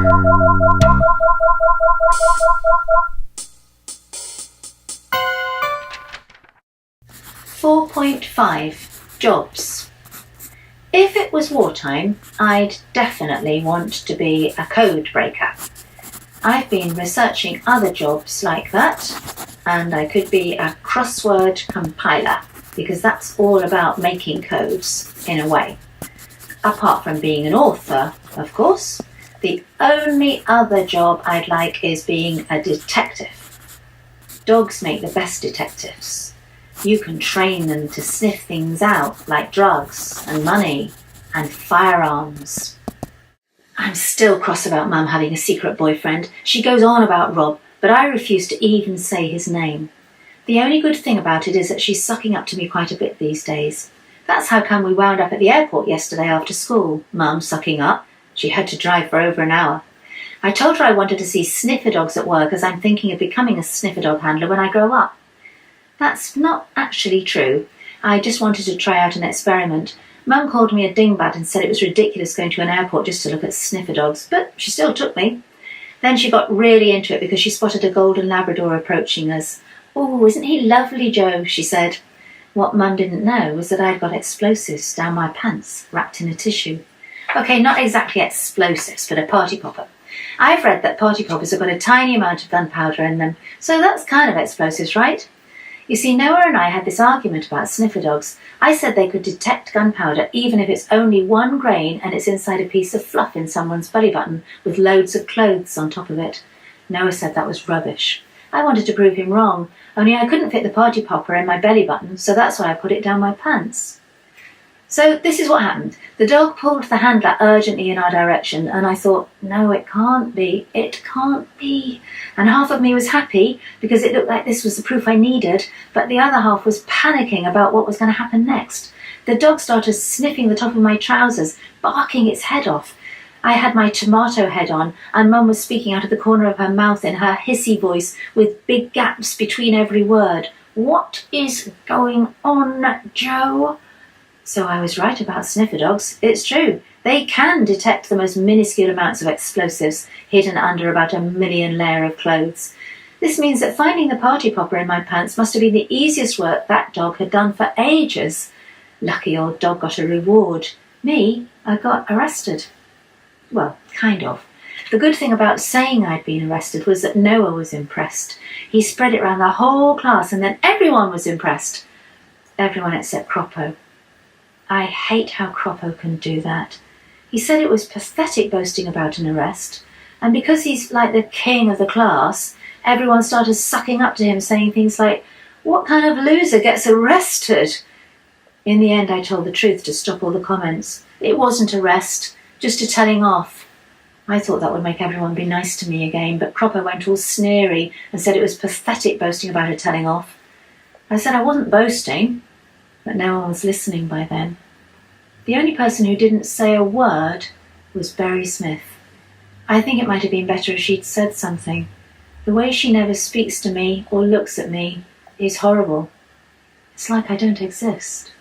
.5 Jobs. If it was wartime, I'd definitely want to be a code breaker. I've been researching other jobs like that, and I could be a crossword compiler, because that's all about making codes, in a way. Apart from being an author, of course, the only other job I'd like is being a detective. Dogs make the best detectives. You can train them to sniff things out like drugs and money and firearms. I'm still cross about Mum having a secret boyfriend. She goes on about Rob, but I refuse to even say his name. The only good thing about it is that she's sucking up to me quite a bit these days. That's how come we wound up at the airport yesterday after school. Mum sucking up. She had to drive for over an hour. I told her I wanted to see sniffer dogs at work, as I'm thinking of becoming a sniffer dog handler when I grow up. That's not actually true. I just wanted to try out an experiment. Mum called me a dingbat and said it was ridiculous going to an airport just to look at sniffer dogs, but she still took me. Then she got really into it because she spotted a golden Labrador approaching us. "Oh, isn't he lovely, Joe?" she said. What Mum didn't know was that I'd got explosives down my pants, wrapped in a tissue. Okay, not exactly explosives, but a party popper. I've read that party poppers have got a tiny amount of gunpowder in them, so that's kind of explosives, right? You see, Noah and I had this argument about sniffer dogs. I said they could detect gunpowder even if it's only 1 grain and it's inside a piece of fluff in someone's belly button with loads of clothes on top of it. Noah said that was rubbish. I wanted to prove him wrong, only I couldn't fit the party popper in my belly button, so that's why I put it down my pants. So this is what happened. The dog pulled the handler urgently in our direction, and I thought, no, it can't be. And half of me was happy because it looked like this was the proof I needed, but the other half was panicking about what was going to happen next. The dog started sniffing the top of my trousers, barking its head off. I had my tomato head on, and Mum was speaking out of the corner of her mouth in her hissy voice with big gaps between every word. "What is going on, Joe?" So I was right about sniffer dogs. It's true. They can detect the most minuscule amounts of explosives hidden under about 1 million layers of clothes. This means that finding the party popper in my pants must have been the easiest work that dog had done for ages. Lucky old dog got a reward. Me, I got arrested. Well, kind of. The good thing about saying I'd been arrested was that Noah was impressed. He spread it around the whole class, and then everyone was impressed. Everyone except Croppo. I hate how Croppo can do that. He said it was pathetic boasting about an arrest, and because he's like the king of the class, everyone started sucking up to him, saying things like, "What kind of loser gets arrested?" In the end, I told the truth to stop all the comments. It wasn't arrest, just a telling off. I thought that would make everyone be nice to me again, but Croppo went all sneery and said it was pathetic boasting about a telling off. I said I wasn't boasting, but no one was listening by then. The only person who didn't say a word was Berry Smith. I think it might have been better if she'd said something. The way she never speaks to me or looks at me is horrible. It's like I don't exist.